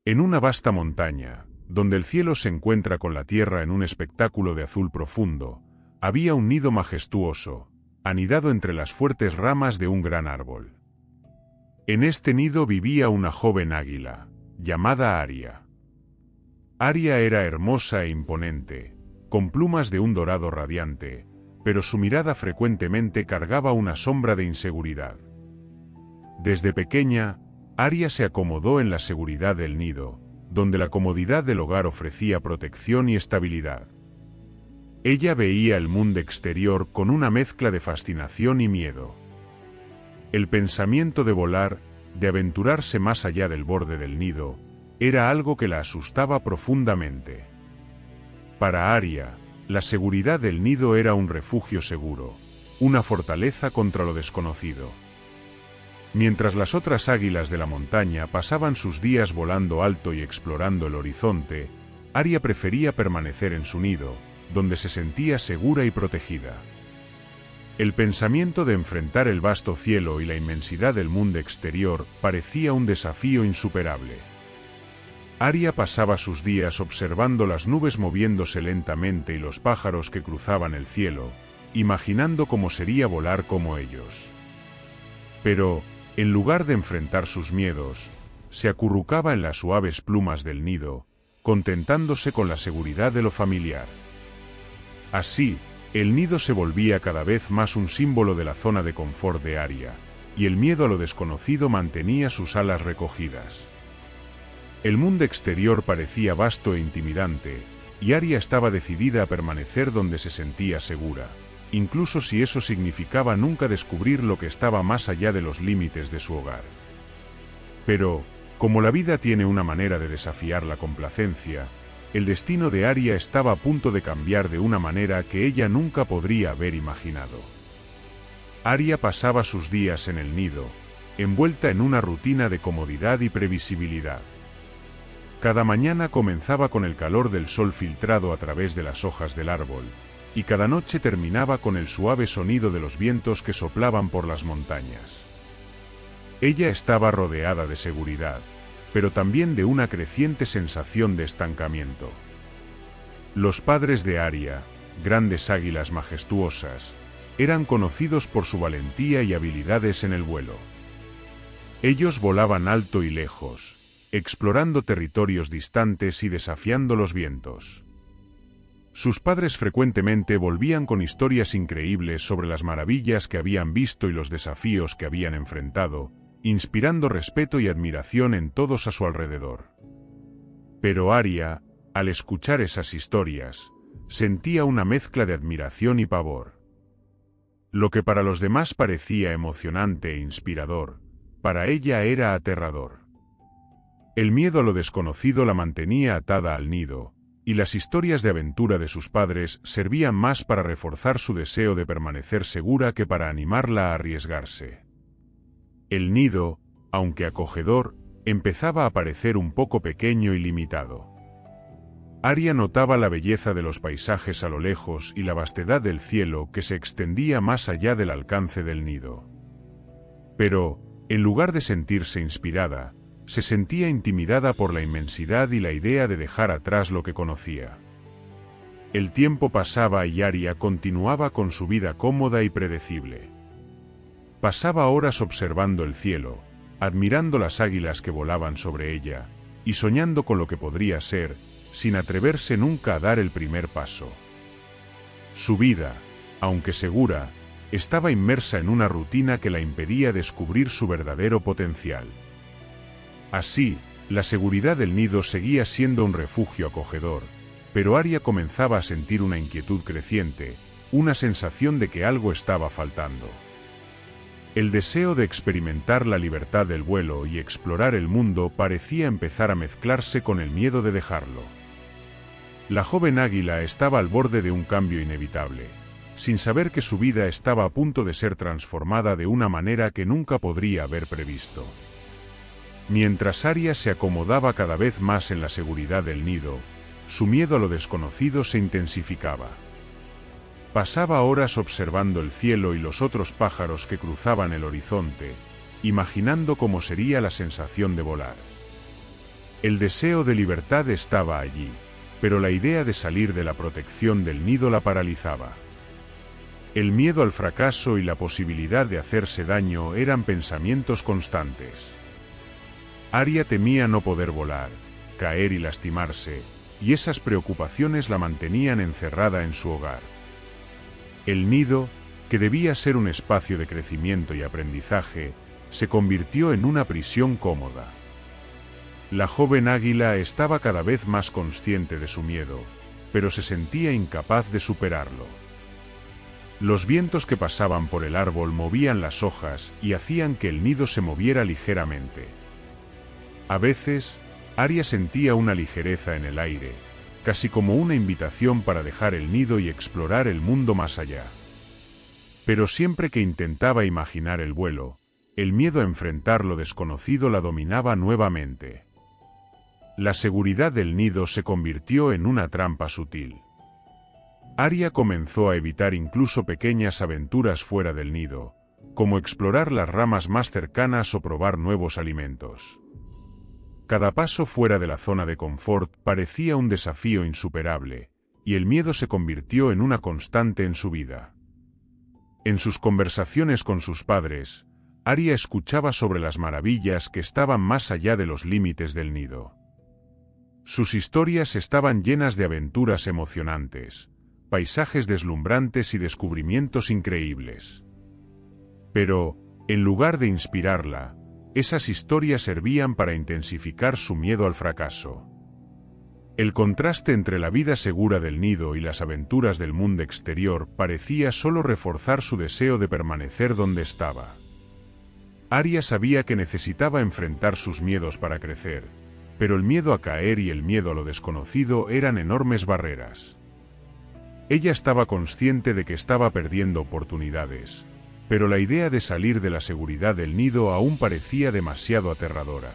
En una vasta montaña, donde el cielo se encuentra con la tierra en un espectáculo de azul profundo, había un nido majestuoso, anidado entre las fuertes ramas de un gran árbol. En este nido vivía una joven águila, llamada Aria. Aria era hermosa e imponente, con plumas de un dorado radiante, pero su mirada frecuentemente cargaba una sombra de inseguridad. Desde pequeña, Aria se acomodó en la seguridad del nido, donde la comodidad del hogar ofrecía protección y estabilidad. Ella veía el mundo exterior con una mezcla de fascinación y miedo. El pensamiento de volar, de aventurarse más allá del borde del nido, era algo que la asustaba profundamente. Para Aria, la seguridad del nido era un refugio seguro, una fortaleza contra lo desconocido. Mientras las otras águilas de la montaña pasaban sus días volando alto y explorando el horizonte, Aria prefería permanecer en su nido, donde se sentía segura y protegida. El pensamiento de enfrentar el vasto cielo y la inmensidad del mundo exterior parecía un desafío insuperable. Aria pasaba sus días observando las nubes moviéndose lentamente y los pájaros que cruzaban el cielo, imaginando cómo sería volar como ellos. Pero, en lugar de enfrentar sus miedos, se acurrucaba en las suaves plumas del nido, contentándose con la seguridad de lo familiar. Así, el nido se volvía cada vez más un símbolo de la zona de confort de Aria, y el miedo a lo desconocido mantenía sus alas recogidas. El mundo exterior parecía vasto e intimidante, y Aria estaba decidida a permanecer donde se sentía segura, incluso si eso significaba nunca descubrir lo que estaba más allá de los límites de su hogar. Pero, como la vida tiene una manera de desafiar la complacencia, el destino de Aria estaba a punto de cambiar de una manera que ella nunca podría haber imaginado. Aria pasaba sus días en el nido, envuelta en una rutina de comodidad y previsibilidad. Cada mañana comenzaba con el calor del sol filtrado a través de las hojas del árbol, y cada noche terminaba con el suave sonido de los vientos que soplaban por las montañas. Ella estaba rodeada de seguridad, pero también de una creciente sensación de estancamiento. Los padres de Aria, grandes águilas majestuosas, eran conocidos por su valentía y habilidades en el vuelo. Ellos volaban alto y lejos, explorando territorios distantes y desafiando los vientos. Sus padres frecuentemente volvían con historias increíbles sobre las maravillas que habían visto y los desafíos que habían enfrentado, inspirando respeto y admiración en todos a su alrededor. Pero Aria, al escuchar esas historias, sentía una mezcla de admiración y pavor. Lo que para los demás parecía emocionante e inspirador, para ella era aterrador. El miedo a lo desconocido la mantenía atada al nido, y las historias de aventura de sus padres servían más para reforzar su deseo de permanecer segura que para animarla a arriesgarse. El nido, aunque acogedor, empezaba a parecer un poco pequeño y limitado. Aria notaba la belleza de los paisajes a lo lejos y la vastedad del cielo que se extendía más allá del alcance del nido. Pero, en lugar de sentirse inspirada, se sentía intimidada por la inmensidad y la idea de dejar atrás lo que conocía. El tiempo pasaba y Aria continuaba con su vida cómoda y predecible. Pasaba horas observando el cielo, admirando las águilas que volaban sobre ella, y soñando con lo que podría ser, sin atreverse nunca a dar el primer paso. Su vida, aunque segura, estaba inmersa en una rutina que la impedía descubrir su verdadero potencial. Así, la seguridad del nido seguía siendo un refugio acogedor, pero Aria comenzaba a sentir una inquietud creciente, una sensación de que algo estaba faltando. El deseo de experimentar la libertad del vuelo y explorar el mundo parecía empezar a mezclarse con el miedo de dejarlo. La joven águila estaba al borde de un cambio inevitable, sin saber que su vida estaba a punto de ser transformada de una manera que nunca podría haber previsto. Mientras Aria se acomodaba cada vez más en la seguridad del nido, su miedo a lo desconocido se intensificaba. Pasaba horas observando el cielo y los otros pájaros que cruzaban el horizonte, imaginando cómo sería la sensación de volar. El deseo de libertad estaba allí, pero la idea de salir de la protección del nido la paralizaba. El miedo al fracaso y la posibilidad de hacerse daño eran pensamientos constantes. Aria temía no poder volar, caer y lastimarse, y esas preocupaciones la mantenían encerrada en su hogar. El nido, que debía ser un espacio de crecimiento y aprendizaje, se convirtió en una prisión cómoda. La joven águila estaba cada vez más consciente de su miedo, pero se sentía incapaz de superarlo. Los vientos que pasaban por el árbol movían las hojas y hacían que el nido se moviera ligeramente. A veces, Aria sentía una ligereza en el aire, casi como una invitación para dejar el nido y explorar el mundo más allá. Pero siempre que intentaba imaginar el vuelo, el miedo a enfrentar lo desconocido la dominaba nuevamente. La seguridad del nido se convirtió en una trampa sutil. Aria comenzó a evitar incluso pequeñas aventuras fuera del nido, como explorar las ramas más cercanas o probar nuevos alimentos. Cada paso fuera de la zona de confort parecía un desafío insuperable, y el miedo se convirtió en una constante en su vida. En sus conversaciones con sus padres, Aria escuchaba sobre las maravillas que estaban más allá de los límites del nido. Sus historias estaban llenas de aventuras emocionantes, paisajes deslumbrantes y descubrimientos increíbles. Pero, en lugar de inspirarla, esas historias servían para intensificar su miedo al fracaso. El contraste entre la vida segura del nido y las aventuras del mundo exterior parecía solo reforzar su deseo de permanecer donde estaba. Aria sabía que necesitaba enfrentar sus miedos para crecer, pero el miedo a caer y el miedo a lo desconocido eran enormes barreras. Ella estaba consciente de que estaba perdiendo oportunidades, pero la idea de salir de la seguridad del nido aún parecía demasiado aterradora.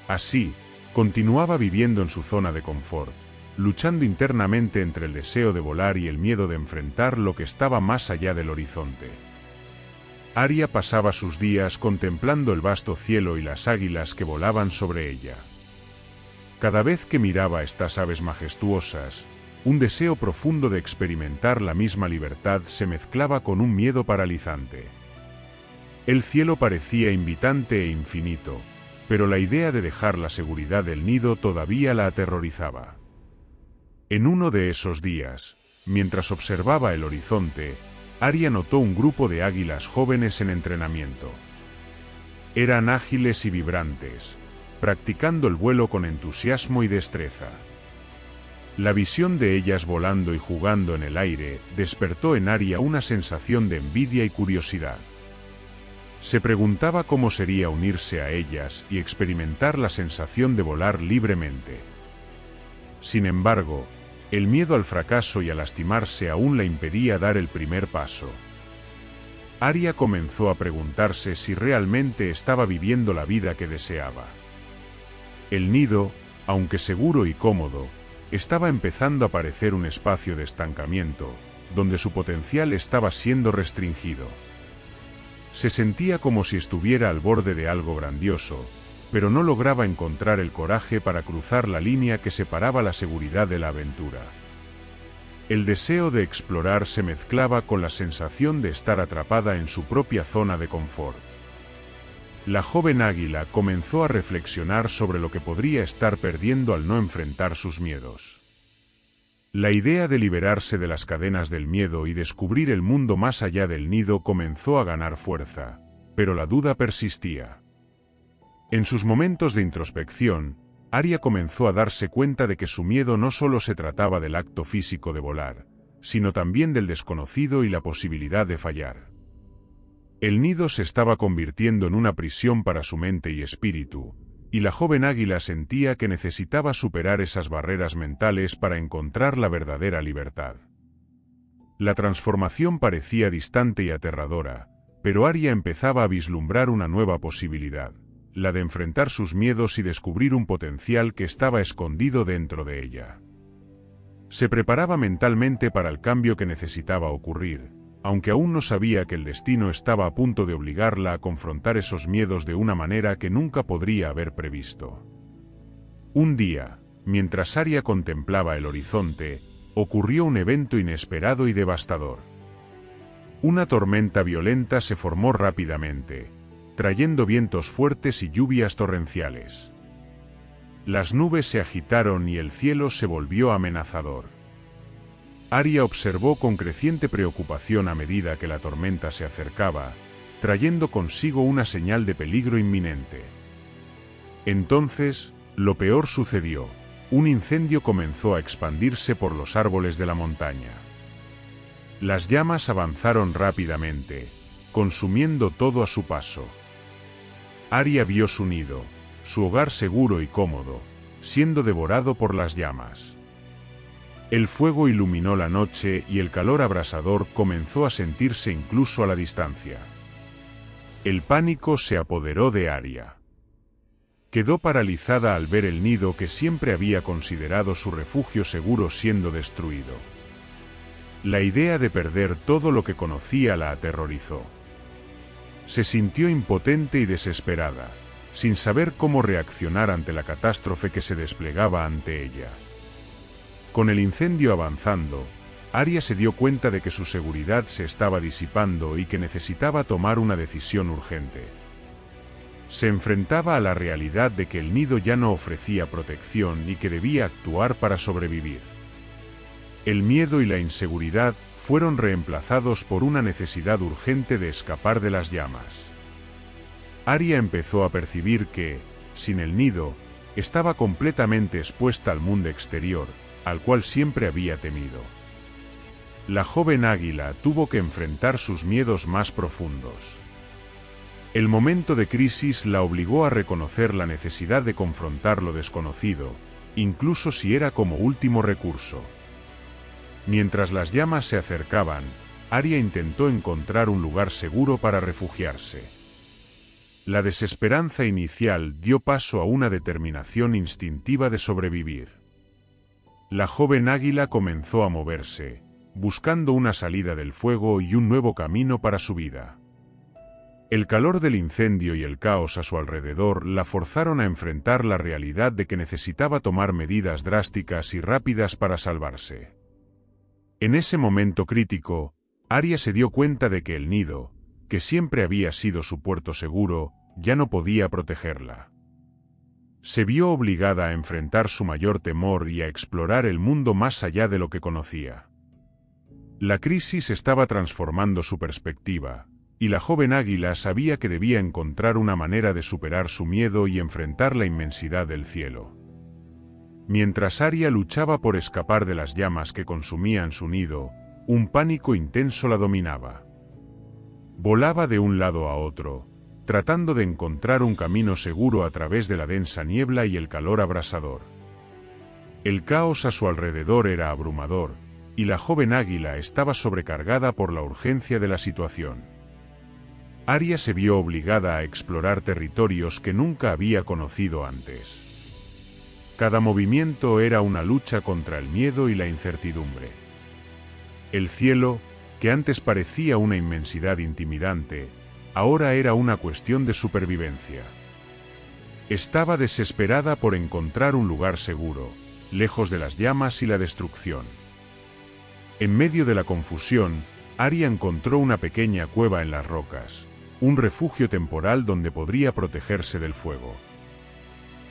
Así, continuaba viviendo en su zona de confort, luchando internamente entre el deseo de volar y el miedo de enfrentar lo que estaba más allá del horizonte. Aria pasaba sus días contemplando el vasto cielo y las águilas que volaban sobre ella. Cada vez que miraba a estas aves majestuosas, un deseo profundo de experimentar la misma libertad se mezclaba con un miedo paralizante. El cielo parecía invitante e infinito, pero la idea de dejar la seguridad del nido todavía la aterrorizaba. En uno de esos días, mientras observaba el horizonte, Aria notó un grupo de águilas jóvenes en entrenamiento. Eran ágiles y vibrantes, practicando el vuelo con entusiasmo y destreza. La visión de ellas volando y jugando en el aire despertó en Aria una sensación de envidia y curiosidad. Se preguntaba cómo sería unirse a ellas y experimentar la sensación de volar libremente. Sin embargo, el miedo al fracaso y a lastimarse aún la impedía dar el primer paso. Aria comenzó a preguntarse si realmente estaba viviendo la vida que deseaba. El nido, aunque seguro y cómodo, estaba empezando a parecer un espacio de estancamiento, donde su potencial estaba siendo restringido. Se sentía como si estuviera al borde de algo grandioso, pero no lograba encontrar el coraje para cruzar la línea que separaba la seguridad de la aventura. El deseo de explorar se mezclaba con la sensación de estar atrapada en su propia zona de confort. La joven águila comenzó a reflexionar sobre lo que podría estar perdiendo al no enfrentar sus miedos. La idea de liberarse de las cadenas del miedo y descubrir el mundo más allá del nido comenzó a ganar fuerza, pero la duda persistía. En sus momentos de introspección, Aria comenzó a darse cuenta de que su miedo no solo se trataba del acto físico de volar, sino también del desconocido y la posibilidad de fallar. El nido se estaba convirtiendo en una prisión para su mente y espíritu, y la joven águila sentía que necesitaba superar esas barreras mentales para encontrar la verdadera libertad. La transformación parecía distante y aterradora, pero Aria empezaba a vislumbrar una nueva posibilidad, la de enfrentar sus miedos y descubrir un potencial que estaba escondido dentro de ella. Se preparaba mentalmente para el cambio que necesitaba ocurrir, aunque aún no sabía que el destino estaba a punto de obligarla a confrontar esos miedos de una manera que nunca podría haber previsto. Un día, mientras Aria contemplaba el horizonte, ocurrió un evento inesperado y devastador. Una tormenta violenta se formó rápidamente, trayendo vientos fuertes y lluvias torrenciales. Las nubes se agitaron y el cielo se volvió amenazador. Aria observó con creciente preocupación a medida que la tormenta se acercaba, trayendo consigo una señal de peligro inminente. Entonces, lo peor sucedió. Un incendio comenzó a expandirse por los árboles de la montaña. Las llamas avanzaron rápidamente, consumiendo todo a su paso. Aria vio su nido, su hogar seguro y cómodo, siendo devorado por las llamas. El fuego iluminó la noche y el calor abrasador comenzó a sentirse incluso a la distancia. El pánico se apoderó de Aria. Quedó paralizada al ver el nido que siempre había considerado su refugio seguro siendo destruido. La idea de perder todo lo que conocía la aterrorizó. Se sintió impotente y desesperada, sin saber cómo reaccionar ante la catástrofe que se desplegaba ante ella. Con el incendio avanzando, Aria se dio cuenta de que su seguridad se estaba disipando y que necesitaba tomar una decisión urgente. Se enfrentaba a la realidad de que el nido ya no ofrecía protección y que debía actuar para sobrevivir. El miedo y la inseguridad fueron reemplazados por una necesidad urgente de escapar de las llamas. Aria empezó a percibir que, sin el nido, estaba completamente expuesta al mundo exterior, al cual siempre había temido. La joven águila tuvo que enfrentar sus miedos más profundos. El momento de crisis la obligó a reconocer la necesidad de confrontar lo desconocido, incluso si era como último recurso. Mientras las llamas se acercaban, Aria intentó encontrar un lugar seguro para refugiarse. La desesperanza inicial dio paso a una determinación instintiva de sobrevivir. La joven águila comenzó a moverse, buscando una salida del fuego y un nuevo camino para su vida. El calor del incendio y el caos a su alrededor la forzaron a enfrentar la realidad de que necesitaba tomar medidas drásticas y rápidas para salvarse. En ese momento crítico, Aria se dio cuenta de que el nido, que siempre había sido su puerto seguro, ya no podía protegerla. Se vio obligada a enfrentar su mayor temor y a explorar el mundo más allá de lo que conocía. La crisis estaba transformando su perspectiva, y la joven águila sabía que debía encontrar una manera de superar su miedo y enfrentar la inmensidad del cielo. Mientras Aria luchaba por escapar de las llamas que consumían su nido, un pánico intenso la dominaba. Volaba de un lado a otro, tratando de encontrar un camino seguro a través de la densa niebla y el calor abrasador. El caos a su alrededor era abrumador, y la joven águila estaba sobrecargada por la urgencia de la situación. Aria se vio obligada a explorar territorios que nunca había conocido antes. Cada movimiento era una lucha contra el miedo y la incertidumbre. El cielo, que antes parecía una inmensidad intimidante, ahora era una cuestión de supervivencia. Estaba desesperada por encontrar un lugar seguro, lejos de las llamas y la destrucción. En medio de la confusión, Aria encontró una pequeña cueva en las rocas, un refugio temporal donde podría protegerse del fuego.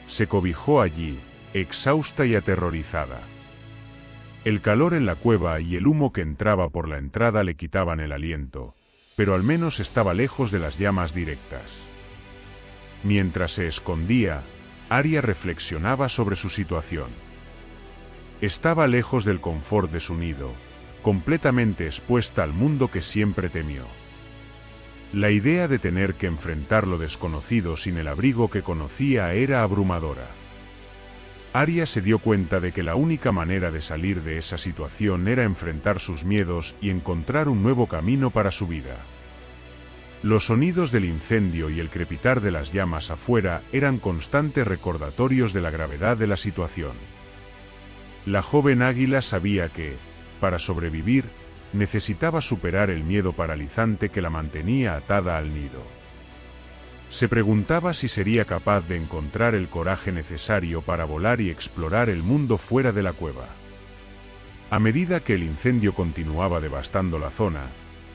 Se cobijó allí, exhausta y aterrorizada. El calor en la cueva y el humo que entraba por la entrada le quitaban el aliento, pero al menos estaba lejos de las llamas directas. Mientras se escondía, Aria reflexionaba sobre su situación. Estaba lejos del confort de su nido, completamente expuesta al mundo que siempre temió. La idea de tener que enfrentar lo desconocido sin el abrigo que conocía era abrumadora. Aria se dio cuenta de que la única manera de salir de esa situación era enfrentar sus miedos y encontrar un nuevo camino para su vida. Los sonidos del incendio y el crepitar de las llamas afuera eran constantes recordatorios de la gravedad de la situación. La joven águila sabía que, para sobrevivir, necesitaba superar el miedo paralizante que la mantenía atada al nido. Se preguntaba si sería capaz de encontrar el coraje necesario para volar y explorar el mundo fuera de la cueva. A medida que el incendio continuaba devastando la zona,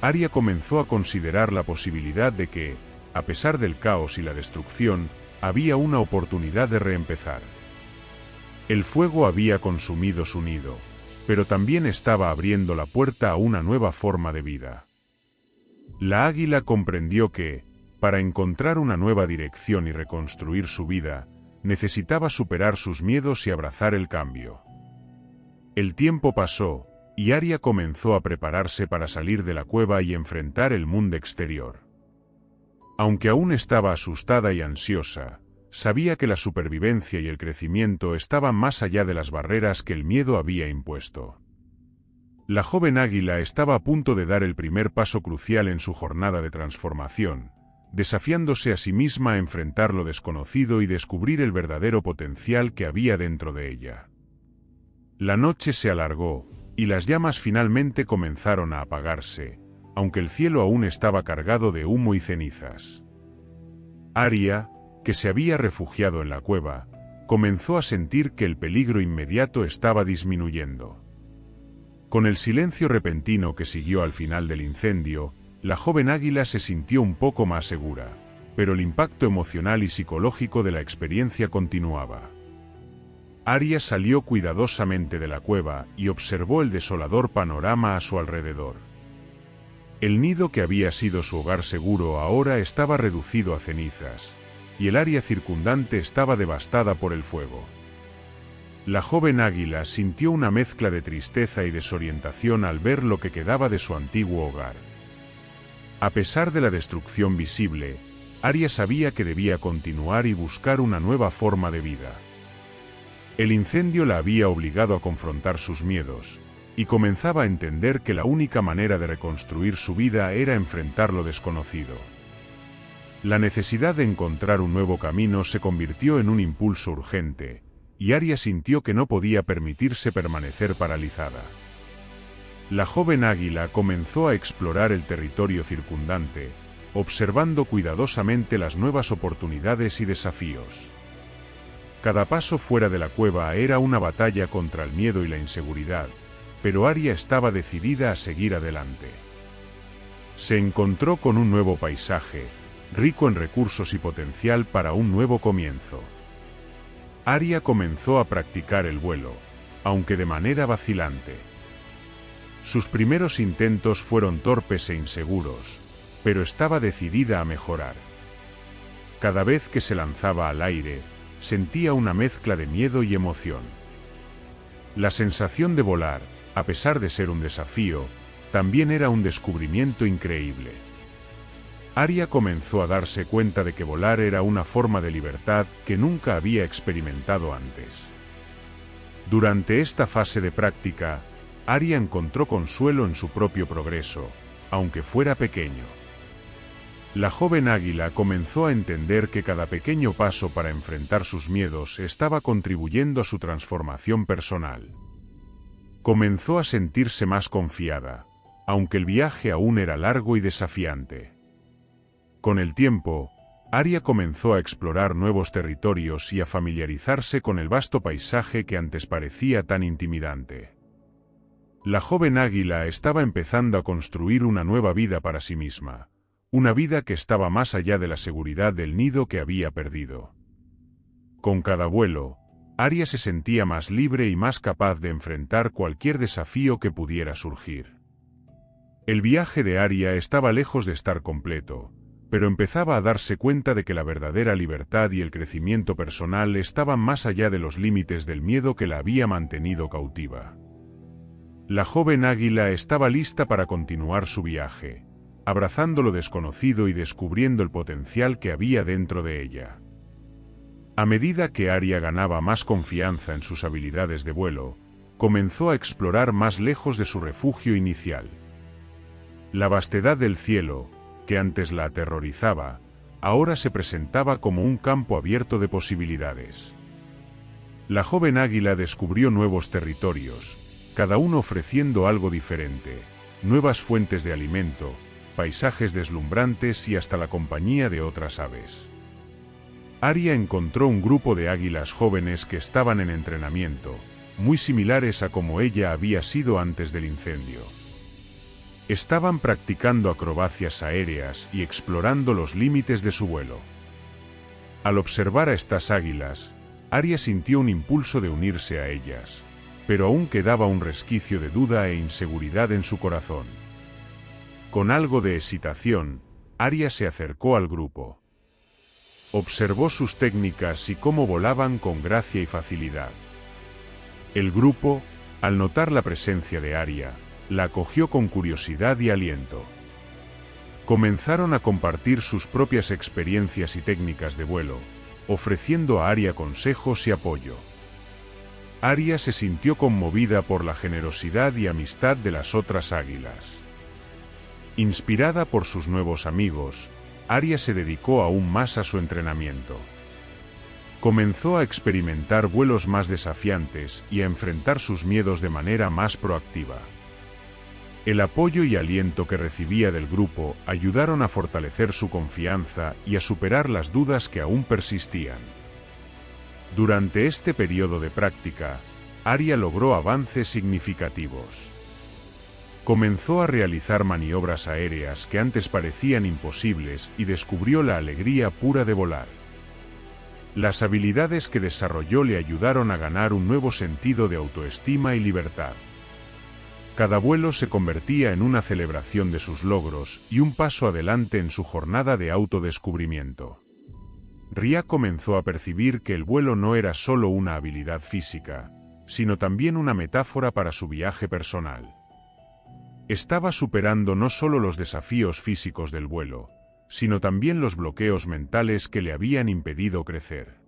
Arya comenzó a considerar la posibilidad de que, a pesar del caos y la destrucción, había una oportunidad de reempezar. El fuego había consumido su nido, pero también estaba abriendo la puerta a una nueva forma de vida. La águila comprendió que, para encontrar una nueva dirección y reconstruir su vida, necesitaba superar sus miedos y abrazar el cambio. El tiempo pasó, y Arya comenzó a prepararse para salir de la cueva y enfrentar el mundo exterior. Aunque aún estaba asustada y ansiosa, sabía que la supervivencia y el crecimiento estaban más allá de las barreras que el miedo había impuesto. La joven águila estaba a punto de dar el primer paso crucial en su jornada de transformación, desafiándose a sí misma a enfrentar lo desconocido y descubrir el verdadero potencial que había dentro de ella. La noche se alargó, y las llamas finalmente comenzaron a apagarse, aunque el cielo aún estaba cargado de humo y cenizas. Arya, que se había refugiado en la cueva, comenzó a sentir que el peligro inmediato estaba disminuyendo. Con el silencio repentino que siguió al final del incendio, la joven águila se sintió un poco más segura, pero el impacto emocional y psicológico de la experiencia continuaba. Arya salió cuidadosamente de la cueva y observó el desolador panorama a su alrededor. El nido que había sido su hogar seguro ahora estaba reducido a cenizas, y el área circundante estaba devastada por el fuego. La joven águila sintió una mezcla de tristeza y desorientación al ver lo que quedaba de su antiguo hogar. A pesar de la destrucción visible, Arya sabía que debía continuar y buscar una nueva forma de vida. El incendio la había obligado a confrontar sus miedos, y comenzaba a entender que la única manera de reconstruir su vida era enfrentar lo desconocido. La necesidad de encontrar un nuevo camino se convirtió en un impulso urgente, y Arya sintió que no podía permitirse permanecer paralizada. La joven águila comenzó a explorar el territorio circundante, observando cuidadosamente las nuevas oportunidades y desafíos. Cada paso fuera de la cueva era una batalla contra el miedo y la inseguridad, pero Arya estaba decidida a seguir adelante. Se encontró con un nuevo paisaje, rico en recursos y potencial para un nuevo comienzo. Arya comenzó a practicar el vuelo, aunque de manera vacilante. Sus primeros intentos fueron torpes e inseguros, pero estaba decidida a mejorar. Cada vez que se lanzaba al aire, sentía una mezcla de miedo y emoción. La sensación de volar, a pesar de ser un desafío, también era un descubrimiento increíble. Arya comenzó a darse cuenta de que volar era una forma de libertad que nunca había experimentado antes. Durante esta fase de práctica, Arya encontró consuelo en su propio progreso, aunque fuera pequeño. La joven águila comenzó a entender que cada pequeño paso para enfrentar sus miedos estaba contribuyendo a su transformación personal. Comenzó a sentirse más confiada, aunque el viaje aún era largo y desafiante. Con el tiempo, Arya comenzó a explorar nuevos territorios y a familiarizarse con el vasto paisaje que antes parecía tan intimidante. La joven águila estaba empezando a construir una nueva vida para sí misma. Una vida que estaba más allá de la seguridad del nido que había perdido. Con cada vuelo, Arya se sentía más libre y más capaz de enfrentar cualquier desafío que pudiera surgir. El viaje de Arya estaba lejos de estar completo, pero empezaba a darse cuenta de que la verdadera libertad y el crecimiento personal estaban más allá de los límites del miedo que la había mantenido cautiva. La joven águila estaba lista para continuar su viaje, abrazando lo desconocido y descubriendo el potencial que había dentro de ella. A medida que Arya ganaba más confianza en sus habilidades de vuelo, comenzó a explorar más lejos de su refugio inicial. La vastedad del cielo, que antes la aterrorizaba, ahora se presentaba como un campo abierto de posibilidades. La joven águila descubrió nuevos territorios, cada uno ofreciendo algo diferente, nuevas fuentes de alimento, paisajes deslumbrantes y hasta la compañía de otras aves. Aria encontró un grupo de águilas jóvenes que estaban en entrenamiento, muy similares a como ella había sido antes del incendio. Estaban practicando acrobacias aéreas y explorando los límites de su vuelo. Al observar a estas águilas, Aria sintió un impulso de unirse a ellas, pero aún quedaba un resquicio de duda e inseguridad en su corazón. Con algo de hesitación, Aria se acercó al grupo. Observó sus técnicas y cómo volaban con gracia y facilidad. El grupo, al notar la presencia de Aria, la acogió con curiosidad y aliento. Comenzaron a compartir sus propias experiencias y técnicas de vuelo, ofreciendo a Aria consejos y apoyo. Aria se sintió conmovida por la generosidad y amistad de las otras águilas. Inspirada por sus nuevos amigos, Aria se dedicó aún más a su entrenamiento. Comenzó a experimentar vuelos más desafiantes y a enfrentar sus miedos de manera más proactiva. El apoyo y aliento que recibía del grupo ayudaron a fortalecer su confianza y a superar las dudas que aún persistían. Durante este periodo de práctica, Aria logró avances significativos. Comenzó a realizar maniobras aéreas que antes parecían imposibles y descubrió la alegría pura de volar. Las habilidades que desarrolló le ayudaron a ganar un nuevo sentido de autoestima y libertad. Cada vuelo se convertía en una celebración de sus logros y un paso adelante en su jornada de autodescubrimiento. Ria comenzó a percibir que el vuelo no era solo una habilidad física, sino también una metáfora para su viaje personal. Estaba superando no solo los desafíos físicos del vuelo, sino también los bloqueos mentales que le habían impedido crecer.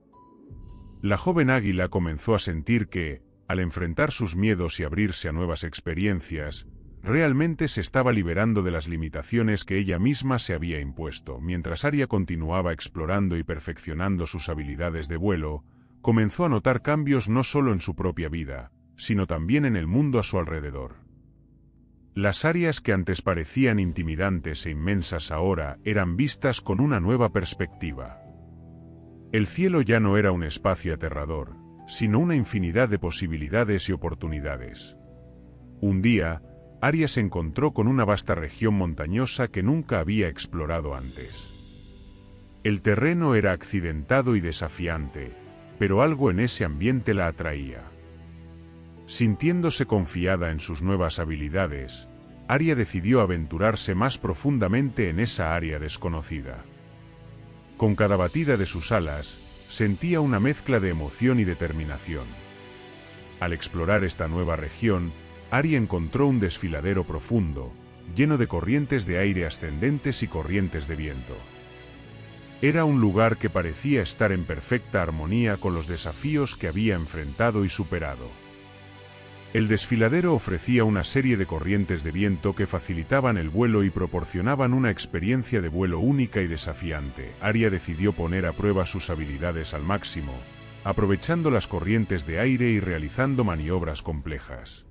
La joven águila comenzó a sentir que, al enfrentar sus miedos y abrirse a nuevas experiencias, realmente se estaba liberando de las limitaciones que ella misma se había impuesto. Mientras Aria continuaba explorando y perfeccionando sus habilidades de vuelo, comenzó a notar cambios no solo en su propia vida, sino también en el mundo a su alrededor. Las áreas que antes parecían intimidantes e inmensas ahora eran vistas con una nueva perspectiva. El cielo ya no era un espacio aterrador, sino una infinidad de posibilidades y oportunidades. Un día, Aria se encontró con una vasta región montañosa que nunca había explorado antes. El terreno era accidentado y desafiante, pero algo en ese ambiente la atraía. Sintiéndose confiada en sus nuevas habilidades, Aria decidió aventurarse más profundamente en esa área desconocida. Con cada batida de sus alas, sentía una mezcla de emoción y determinación. Al explorar esta nueva región, Aria encontró un desfiladero profundo, lleno de corrientes de aire ascendentes y corrientes de viento. Era un lugar que parecía estar en perfecta armonía con los desafíos que había enfrentado y superado. El desfiladero ofrecía una serie de corrientes de viento que facilitaban el vuelo y proporcionaban una experiencia de vuelo única y desafiante. Aria decidió poner a prueba sus habilidades al máximo, aprovechando las corrientes de aire y realizando maniobras complejas.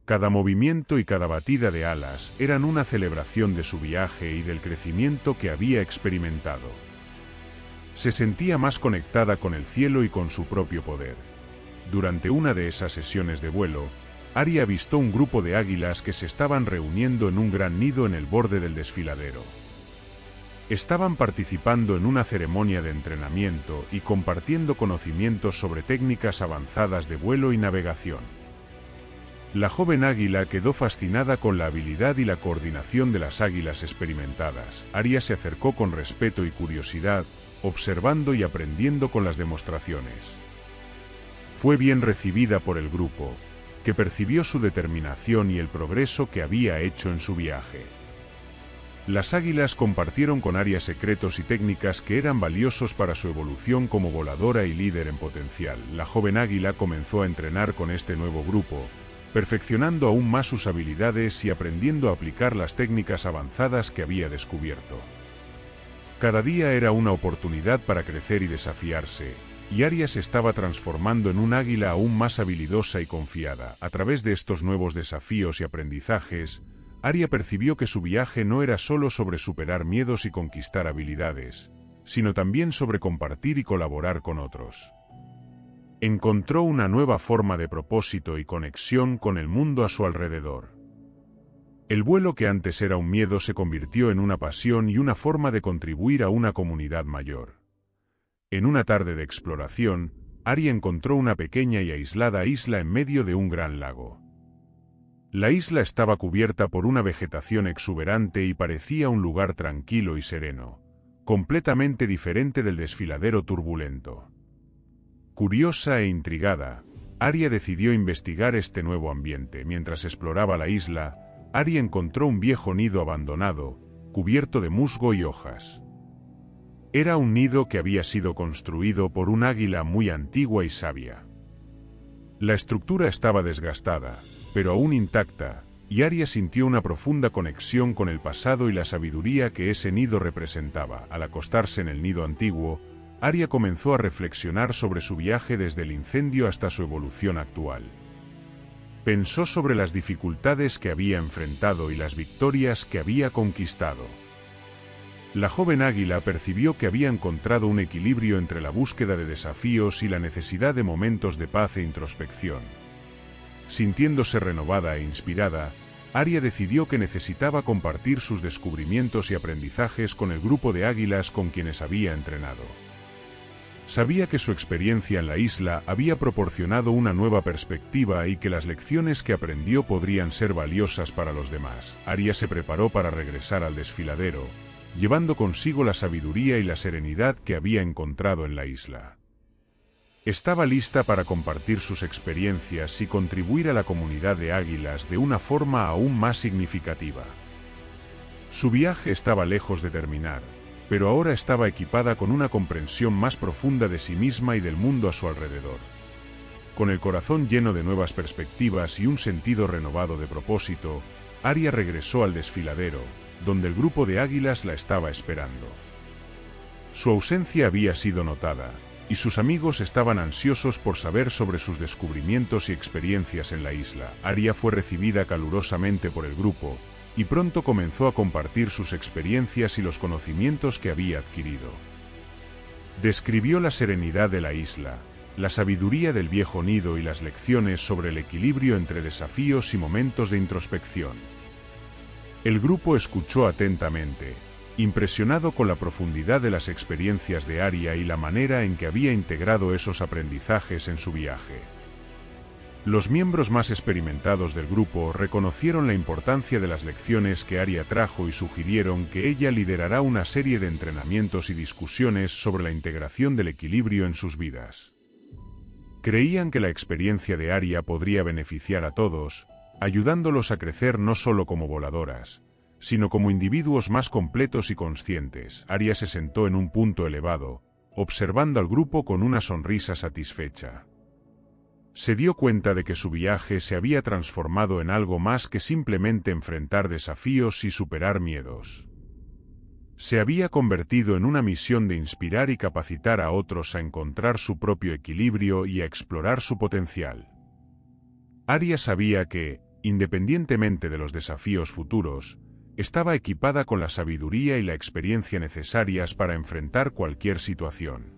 Cada movimiento y cada batida de alas eran una celebración de su viaje y del crecimiento que había experimentado. Se sentía más conectada con el cielo y con su propio poder. Durante una de esas sesiones de vuelo, Aria avistó un grupo de águilas que se estaban reuniendo en un gran nido en el borde del desfiladero. Estaban participando en una ceremonia de entrenamiento y compartiendo conocimientos sobre técnicas avanzadas de vuelo y navegación. La joven águila quedó fascinada con la habilidad y la coordinación de las águilas experimentadas. Aria se acercó con respeto y curiosidad, observando y aprendiendo con las demostraciones. Fue bien recibida por el grupo, que percibió su determinación y el progreso que había hecho en su viaje. Las águilas compartieron con Aria secretos y técnicas que eran valiosos para su evolución como voladora y líder en potencial. La joven águila comenzó a entrenar con este nuevo grupo, perfeccionando aún más sus habilidades y aprendiendo a aplicar las técnicas avanzadas que había descubierto. Cada día era una oportunidad para crecer y desafiarse, y Aria se estaba transformando en un águila aún más habilidosa y confiada. A través de estos nuevos desafíos y aprendizajes, Arya percibió que su viaje no era solo sobre superar miedos y conquistar habilidades, sino también sobre compartir y colaborar con otros. Encontró una nueva forma de propósito y conexión con el mundo a su alrededor. El vuelo que antes era un miedo se convirtió en una pasión y una forma de contribuir a una comunidad mayor. En una tarde de exploración, Arya encontró una pequeña y aislada isla en medio de un gran lago. La isla estaba cubierta por una vegetación exuberante y parecía un lugar tranquilo y sereno, completamente diferente del desfiladero turbulento. Curiosa e intrigada, Arya decidió investigar este nuevo ambiente. Mientras exploraba la isla, Arya encontró un viejo nido abandonado, cubierto de musgo y hojas. Era un nido que había sido construido por un águila muy antigua y sabia. La estructura estaba desgastada, pero aún intacta, y Arya sintió una profunda conexión con el pasado y la sabiduría que ese nido representaba. Al acostarse en el nido antiguo, Arya comenzó a reflexionar sobre su viaje desde el incendio hasta su evolución actual. Pensó sobre las dificultades que había enfrentado y las victorias que había conquistado. La joven águila percibió que había encontrado un equilibrio entre la búsqueda de desafíos y la necesidad de momentos de paz e introspección. Sintiéndose renovada e inspirada, Arya decidió que necesitaba compartir sus descubrimientos y aprendizajes con el grupo de águilas con quienes había entrenado. Sabía que su experiencia en la isla había proporcionado una nueva perspectiva y que las lecciones que aprendió podrían ser valiosas para los demás. Arya se preparó para regresar al desfiladero, llevando consigo la sabiduría y la serenidad que había encontrado en la isla. Estaba lista para compartir sus experiencias y contribuir a la comunidad de águilas de una forma aún más significativa. Su viaje estaba lejos de terminar, pero ahora estaba equipada con una comprensión más profunda de sí misma y del mundo a su alrededor. Con el corazón lleno de nuevas perspectivas y un sentido renovado de propósito, Arya regresó al desfiladero, donde el grupo de águilas la estaba esperando. Su ausencia había sido notada, y sus amigos estaban ansiosos por saber sobre sus descubrimientos y experiencias en la isla. Arya fue recibida calurosamente por el grupo, y pronto comenzó a compartir sus experiencias y los conocimientos que había adquirido. Describió la serenidad de la isla, la sabiduría del viejo nido y las lecciones sobre el equilibrio entre desafíos y momentos de introspección. El grupo escuchó atentamente, impresionado con la profundidad de las experiencias de Arya y la manera en que había integrado esos aprendizajes en su viaje. Los miembros más experimentados del grupo reconocieron la importancia de las lecciones que Arya trajo y sugirieron que ella liderará una serie de entrenamientos y discusiones sobre la integración del equilibrio en sus vidas. Creían que la experiencia de Arya podría beneficiar a todos, ayudándolos a crecer no solo como voladoras, sino como individuos más completos y conscientes. Arya se sentó en un punto elevado, observando al grupo con una sonrisa satisfecha. Se dio cuenta de que su viaje se había transformado en algo más que simplemente enfrentar desafíos y superar miedos. Se había convertido en una misión de inspirar y capacitar a otros a encontrar su propio equilibrio y a explorar su potencial. Arya sabía que, independientemente de los desafíos futuros, estaba equipada con la sabiduría y la experiencia necesarias para enfrentar cualquier situación.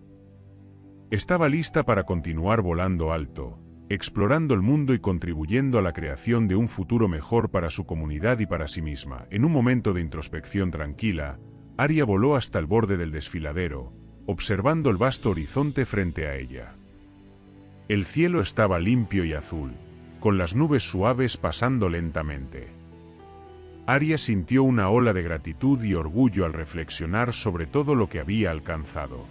Estaba lista para continuar volando alto, explorando el mundo y contribuyendo a la creación de un futuro mejor para su comunidad y para sí misma. En un momento de introspección tranquila, Arya voló hasta el borde del desfiladero, observando el vasto horizonte frente a ella. El cielo estaba limpio y azul, con las nubes suaves pasando lentamente. Arya sintió una ola de gratitud y orgullo al reflexionar sobre todo lo que había alcanzado.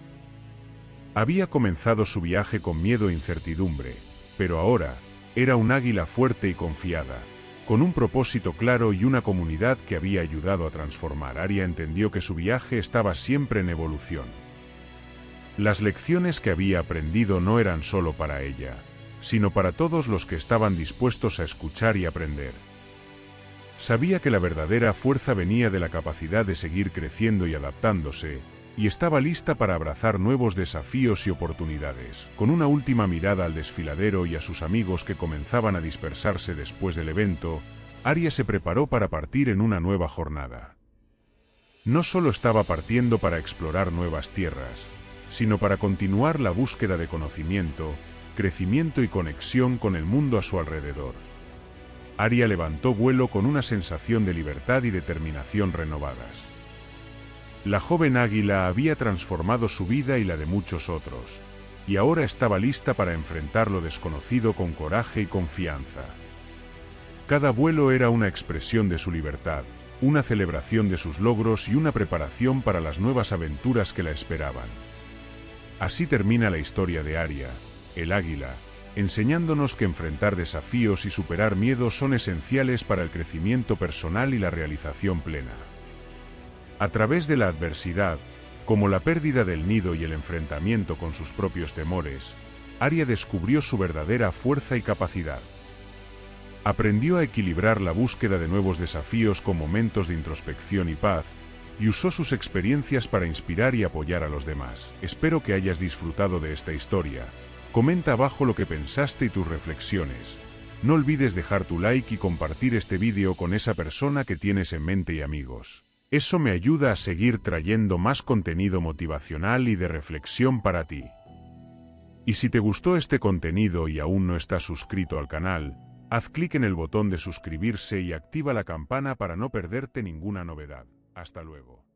Había comenzado su viaje con miedo e incertidumbre, pero ahora, era un águila fuerte y confiada, con un propósito claro y una comunidad que había ayudado a transformar. Arya entendió que su viaje estaba siempre en evolución. Las lecciones que había aprendido no eran solo para ella, sino para todos los que estaban dispuestos a escuchar y aprender. Sabía que la verdadera fuerza venía de la capacidad de seguir creciendo y adaptándose, y estaba lista para abrazar nuevos desafíos y oportunidades. Con una última mirada al desfiladero y a sus amigos que comenzaban a dispersarse después del evento, Arya se preparó para partir en una nueva jornada. No solo estaba partiendo para explorar nuevas tierras, sino para continuar la búsqueda de conocimiento, crecimiento y conexión con el mundo a su alrededor. Arya levantó vuelo con una sensación de libertad y determinación renovadas. La joven águila había transformado su vida y la de muchos otros, y ahora estaba lista para enfrentar lo desconocido con coraje y confianza. Cada vuelo era una expresión de su libertad, una celebración de sus logros y una preparación para las nuevas aventuras que la esperaban. Así termina la historia de Arya, el águila, enseñándonos que enfrentar desafíos y superar miedos son esenciales para el crecimiento personal y la realización plena. A través de la adversidad, como la pérdida del nido y el enfrentamiento con sus propios temores, Arya descubrió su verdadera fuerza y capacidad. Aprendió a equilibrar la búsqueda de nuevos desafíos con momentos de introspección y paz, y usó sus experiencias para inspirar y apoyar a los demás. Espero que hayas disfrutado de esta historia. Comenta abajo lo que pensaste y tus reflexiones. No olvides dejar tu like y compartir este vídeo con esa persona que tienes en mente y amigos. Eso me ayuda a seguir trayendo más contenido motivacional y de reflexión para ti. Y si te gustó este contenido y aún no estás suscrito al canal, haz clic en el botón de suscribirse y activa la campana para no perderte ninguna novedad. Hasta luego.